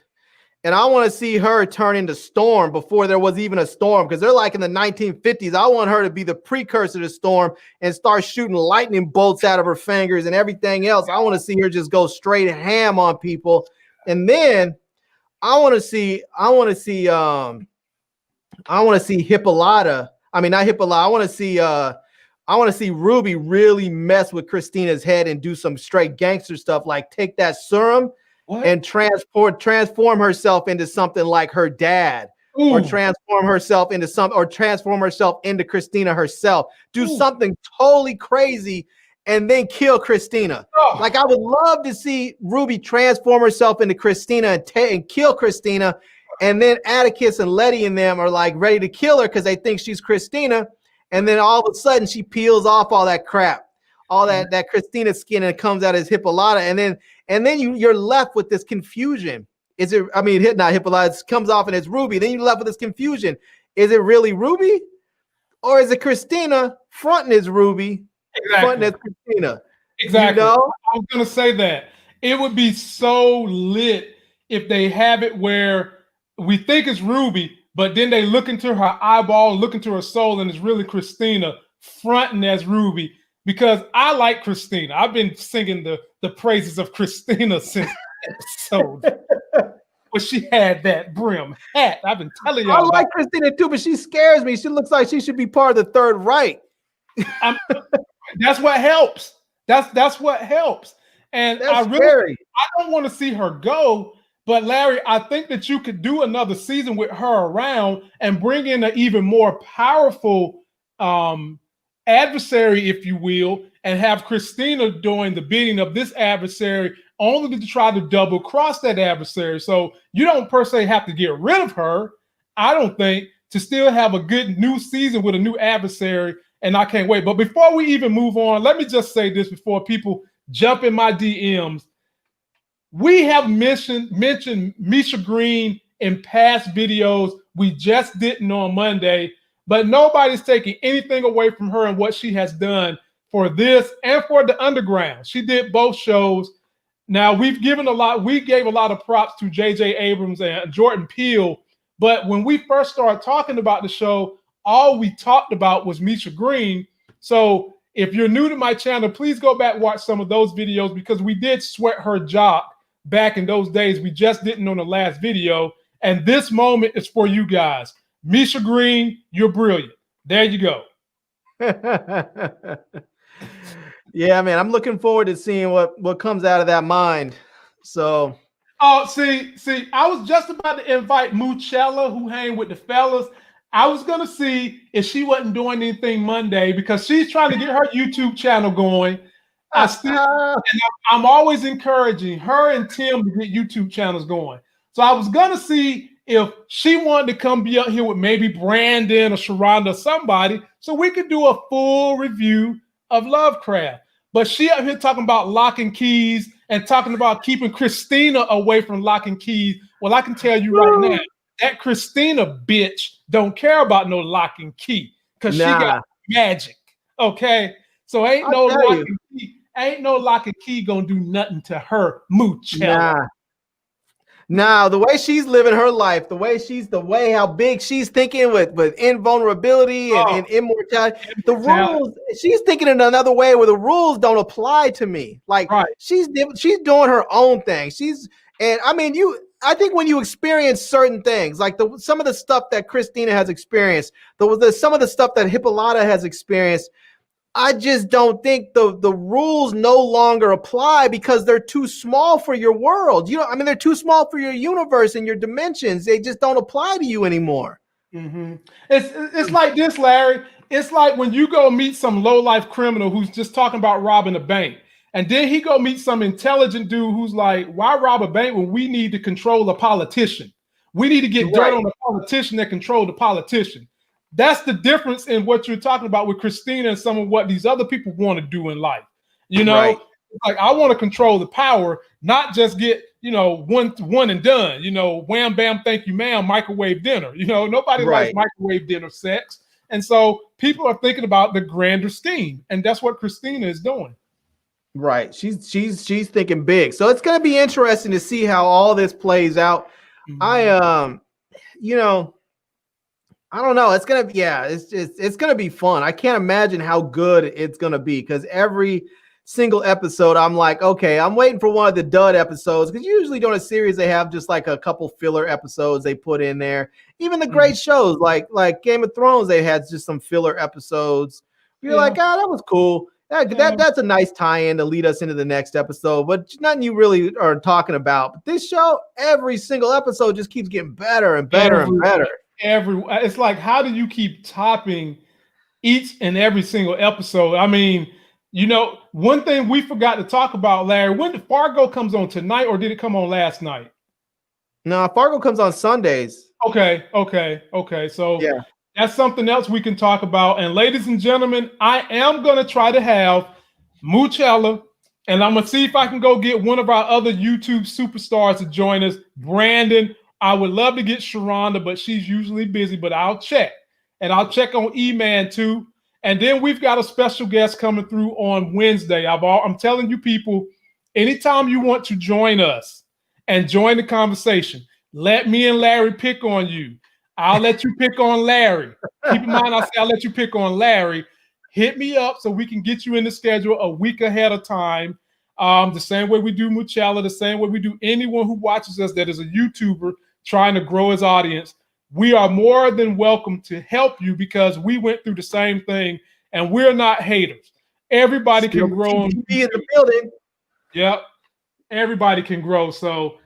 and I want to see her turn into Storm before there was even a storm, because they're like in the 1950s. I want her to be the precursor to Storm and start shooting lightning bolts out of her fingers and everything else. I want to see her just go straight ham on people. And then I want to see Hippolyta. I mean, not Hippolyta. I want to see Ruby really mess with Christina's head and do some straight gangster stuff, like take that serum and transform herself into something like her dad, or transform herself into Christina herself. Do something totally crazy and then kill Christina. Like, I would love to see Ruby transform herself into Christina and kill Christina, and then Atticus and Letty and them are like ready to kill her because they think she's Christina. And then all of a sudden she peels off all that crap, all that Christina skin, and it comes out as Hippolyta. And then you're left with this confusion. Not Hippolyta, it comes off and it's Ruby. Then you're left with this confusion. Is it really Ruby? Or is it Christina fronting as Ruby, fronting as Christina? Exactly. I was going to say that. It would be so lit if they have it where we think it's Ruby, but then they look into her eyeball, look into her soul, and it's really Christina fronting as Ruby. Because I like Christina. I've been singing the praises of Christina since the episode. But she had that brim hat. I've been telling y'all. I like Christina too, but she scares me. She looks like she should be part of the Third Reich. That's what helps. That's what helps. And I don't want to see her go. But Larry, I think that you could do another season with her around and bring in an even more powerful adversary, if you will, and have Christina doing the bidding of this adversary, only to try to double cross that adversary. So you don't per se have to get rid of her, I don't think, to still have a good new season with a new adversary, and I can't wait. But before we even move on, let me just say this before people jump in my DMs. We have mentioned Misha Green in past videos. We just didn't on Monday, but nobody's taking anything away from her and what she has done for this and for the Underground. She did both shows. Now, we gave a lot of props to J.J. Abrams and Jordan Peele, but when we first started talking about the show, all we talked about was Misha Green. So if you're new to my channel, please go back and watch some of those videos because we did sweat her jock back in those days. We just didn't on the last video. And this moment is for you guys. Misha Green, you're brilliant. There you go. Yeah, man, I'm looking forward to seeing what comes out of that mind. So, see, I was just about to invite Muchella, who hang with the fellas. I was gonna see if she wasn't doing anything Monday because she's trying to get her YouTube channel going. I'm always encouraging her and Tim to get YouTube channels going. So I was gonna see if she wanted to come be up here with maybe Brandon or Sharonda or somebody, so we could do a full review of Lovecraft. But she up here talking about Lock and Keys and talking about keeping Christina away from Lock and Keys. Well, I can tell you right now, that Christina bitch don't care about no Lock and Key because she got magic. Okay, so ain't no Lock and Key gonna do nothing to her. Muchella. Now, the way she's living her life, the way how big she's thinking with invulnerability and immortality, the rules, she's thinking in another way where the rules don't apply to me. Like she's doing her own thing. I think when you experience certain things, like some of the stuff that Christina has experienced, some of the stuff that Hippolyta has experienced, I just don't think the rules no longer apply because they're too small for your world. They're too small for your universe and your dimensions. They just don't apply to you anymore. Mm-hmm. It's like this, Larry. It's like when you go meet some low-life criminal who's just talking about robbing a bank. And then he go meet some intelligent dude who's like, why rob a bank when we need to control a politician? We need to get dirt on the politician that control the politician. That's the difference in what you're talking about with Christina and some of what these other people want to do in life. Like I want to control the power, not just get, one and done, wham, bam, thank you, ma'am, microwave dinner. Nobody likes microwave dinner sex. And so people are thinking about the grander scheme. And that's what Christina is doing. Right. She's thinking big. So it's going to be interesting to see how all this plays out. Mm-hmm. I don't know. It's gonna be fun. I can't imagine how good it's gonna be because every single episode, I'm like, okay, I'm waiting for one of the dud episodes because usually during a series they have just like a couple filler episodes they put in there. Even the great shows like Game of Thrones, they had just some filler episodes. You're like, that was cool. That's a nice tie-in to lead us into the next episode, but nothing you really are talking about. But this show, every single episode just keeps getting better and better and better. It's like, how do you keep topping each and every single episode? One thing we forgot to talk about, Larry, when did Fargo comes on tonight or did it come on last night? No, Fargo comes on Sundays. Okay. So that's something else we can talk about. And ladies and gentlemen, I am going to try to have Muchella, and I'm going to see if I can go get one of our other YouTube superstars to join us, Brandon. I would love to get Sharonda, but she's usually busy, but I'll check. And I'll check on E-Man too. And then we've got a special guest coming through on Wednesday. I'm telling you people, anytime you want to join us and join the conversation, let me and Larry pick on you. I'll let you pick on Larry. Keep in mind, I say I'll let you pick on Larry. Hit me up so we can get you in the schedule a week ahead of time. The same way we do Muchella, the same way we do anyone who watches us that is a YouTuber trying to grow his audience. We are more than welcome to help you because we went through the same thing and we're not haters. Everybody can grow. In the building. Yep. Everybody can grow. So,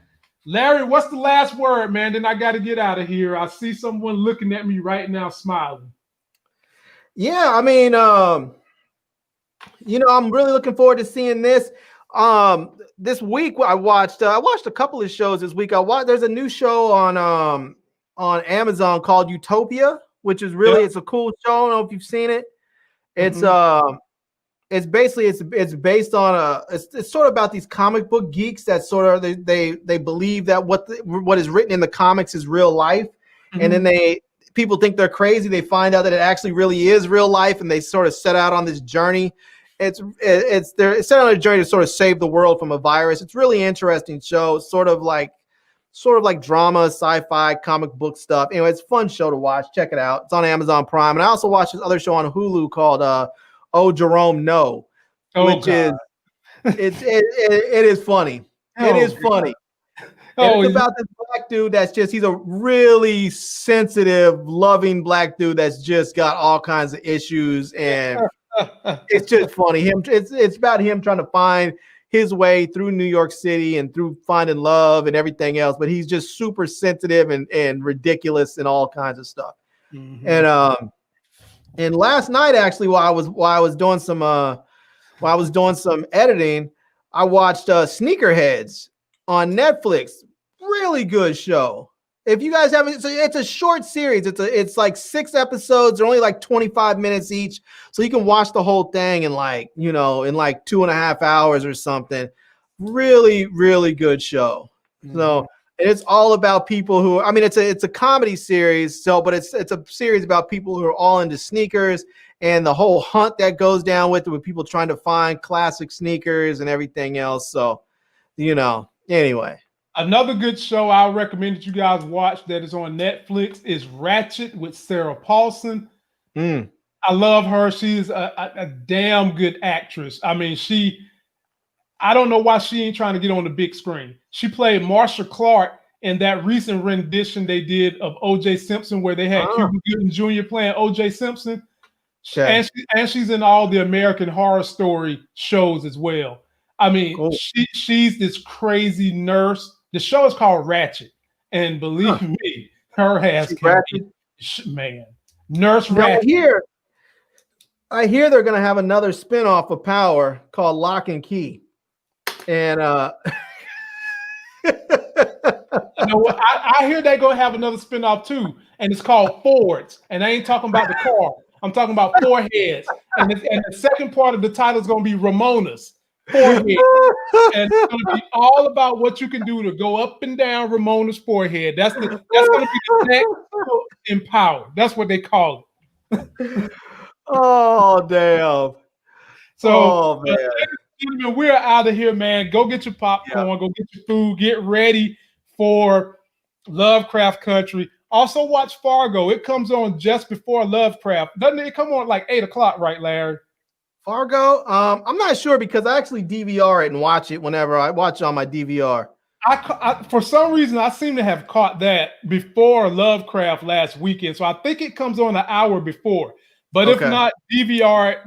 Larry, what's the last word, man? Then I got to get out of here. I see someone looking at me right now smiling. Yeah, I'm really looking forward to seeing this. This week I watched a couple of shows this week. There's a new show on on Amazon called Utopia, which is really it's a cool show. I don't know if you've seen it. It's it's basically it's based on it's sort of about these comic book geeks that sort of they believe that what is written in the comics is real life, and then people think they're crazy. They find out that it actually really is real life, and they sort of set out on this journey. It's set on a journey to sort of save the world from a virus. It's really interesting show, sort of like drama, sci-fi, comic book stuff. Anyway, it's a fun show to watch. Check it out. It's on Amazon Prime, and I also watched this other show on Hulu called Oh Jerome No, which is it is funny. It is funny. It's about this black dude he's a really sensitive, loving black dude that's just got all kinds of issues, and it's just funny. It's about him trying to find his way through New York City and through finding love and everything else, but he's just super sensitive and ridiculous and all kinds of stuff. And last night, actually, while I was doing some editing, I watched Sneakerheads on Netflix. Really good show. If you guys haven't, it's a short series. It's like 6 episodes. They're only like 25 minutes each, so you can watch the whole thing in like 2.5 hours or something. Really, really good show. So it's all about people who, I mean, it's a comedy series. But it's a series about people who are all into sneakers and the whole hunt that goes down with people trying to find classic sneakers and everything else. So, anyway. Another good show I recommend that you guys watch that is on Netflix is Ratchet with Sarah Paulson. I love her. She's a damn good actress. I mean, I don't know why she ain't trying to get on the big screen. She played Marsha Clark in that recent rendition they did of O.J. Simpson, where they had Cuba Gooding Jr. playing O.J. Simpson. Okay. And she's in all the American Horror Story shows as well. I mean, cool. She's this crazy nurse. The show is called Ratchet, and believe me, her ass can be, man. Nurse Ratchet. I hear they're going to have another spinoff of Power called Lock and Key, and you know what? I hear they're going to have another spinoff too, and it's called Fords, and I ain't talking about the car. I'm talking about foreheads, and the second part of the title is going to be Ramona's forehead, and it's going to be all about what you can do to go up and down Ramona's forehead. That's going to be the next in Power. That's what they call it. Oh damn! So, man. We're out of here, man. Go get your popcorn. Go get your food. Get ready for Lovecraft Country. Also, watch Fargo. It comes on just before Lovecraft. Doesn't it come on like 8:00, right, Larry? Fargo? I'm not sure because I actually DVR it and watch it whenever I watch it on my DVR. I for some reason, I seem to have caught that before Lovecraft last weekend. So I think it comes on an hour before. But if not, DVR it.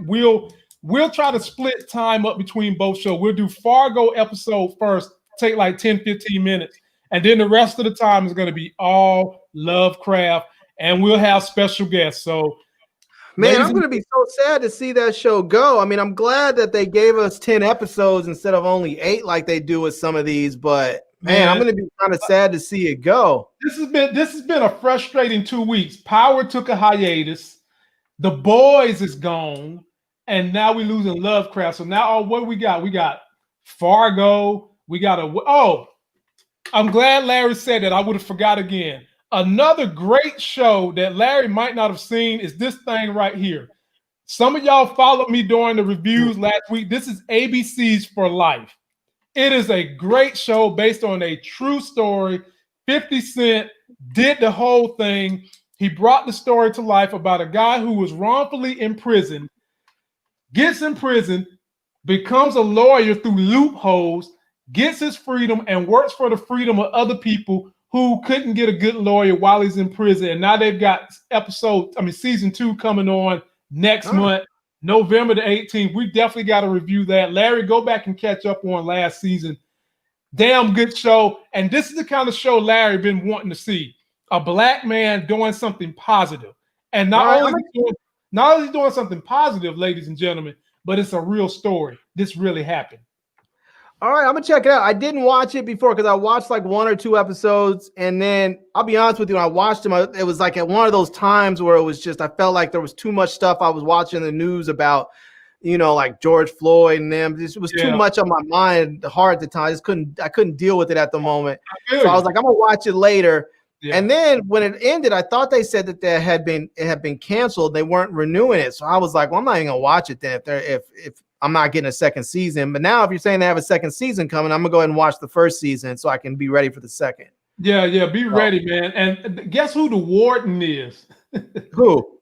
We'll try to split time up between both shows. We'll do Fargo episode first, take like 10, 15 minutes. And then the rest of the time is going to be all Lovecraft. And we'll have special guests. So, man, I'm going to be so sad to see that show go. I mean, I'm glad that they gave us 10 episodes instead of only 8 like they do with some of these. But, man, I'm going to be kind of sad to see it go. This has been a frustrating 2 weeks. Power took a hiatus. The Boys is gone. And now we're losing Lovecraft. So now, what we got? We got Fargo. We got I'm glad Larry said that. I would have forgot again. Another great show that Larry might not have seen is this thing right here. Some of y'all followed me during the reviews last week. This is ABC's For Life. It is a great show based on a true story. 50 Cent did the whole thing. He brought the story to life about a guy who was wrongfully imprisoned, gets in prison, becomes a lawyer through loopholes, gets his freedom, and works for the freedom of other people who couldn't get a good lawyer while he's in prison. And now they've got season 2 coming on next month, November the 18th. We definitely got to review that. Larry, go back and catch up on last season. Damn good show. And this is the kind of show Larry been wanting to see. A black man doing something positive. And not only doing something positive, ladies and gentlemen, but it's a real story. This really happened. All right, I'm gonna check it out. I didn't watch it before because I watched like 1 or 2 episodes, and then I'll be honest with you, when I watched them, it was like at one of those times where it was just I felt like there was too much stuff I was watching the news about, like George Floyd and them. This was too much on my mind, hard at the time. I couldn't deal with it at the moment. So I was like, I'm gonna watch it later. Yeah. And then when it ended, I thought they said that it had been canceled. They weren't renewing it. So I was like, well, I'm not even gonna watch it then if I'm not getting a second season. But now if you're saying they have a second season coming, I'm gonna go ahead and watch the first season so I can be ready for the second. Yeah, be ready, man. And guess who the warden is? Who?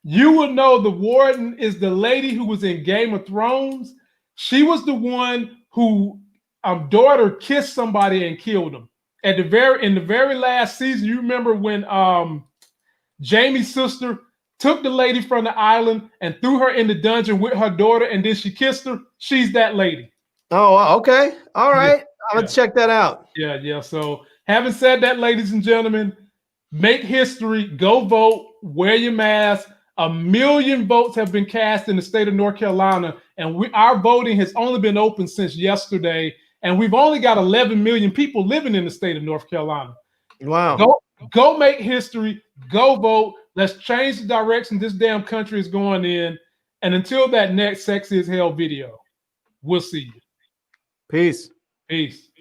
You would know the warden is the lady who was in Game of Thrones. She was the one who daughter kissed somebody and killed him. In the very last season, you remember when Jaime's sister took the lady from the island and threw her in the dungeon with her daughter, and then she kissed her? She's that lady. Oh, okay. All right. I'm gonna check that out. Yeah. So having said that, ladies and gentlemen, make history, go vote, wear your mask. 1 million votes have been cast in the state of North Carolina, and our voting has only been open since yesterday, and we've only got 11 million people living in the state of North Carolina. Wow. Go make history, go vote. Let's change the direction this damn country is going in. And until that next Sexy as Hell video, we'll see you. Peace. Peace.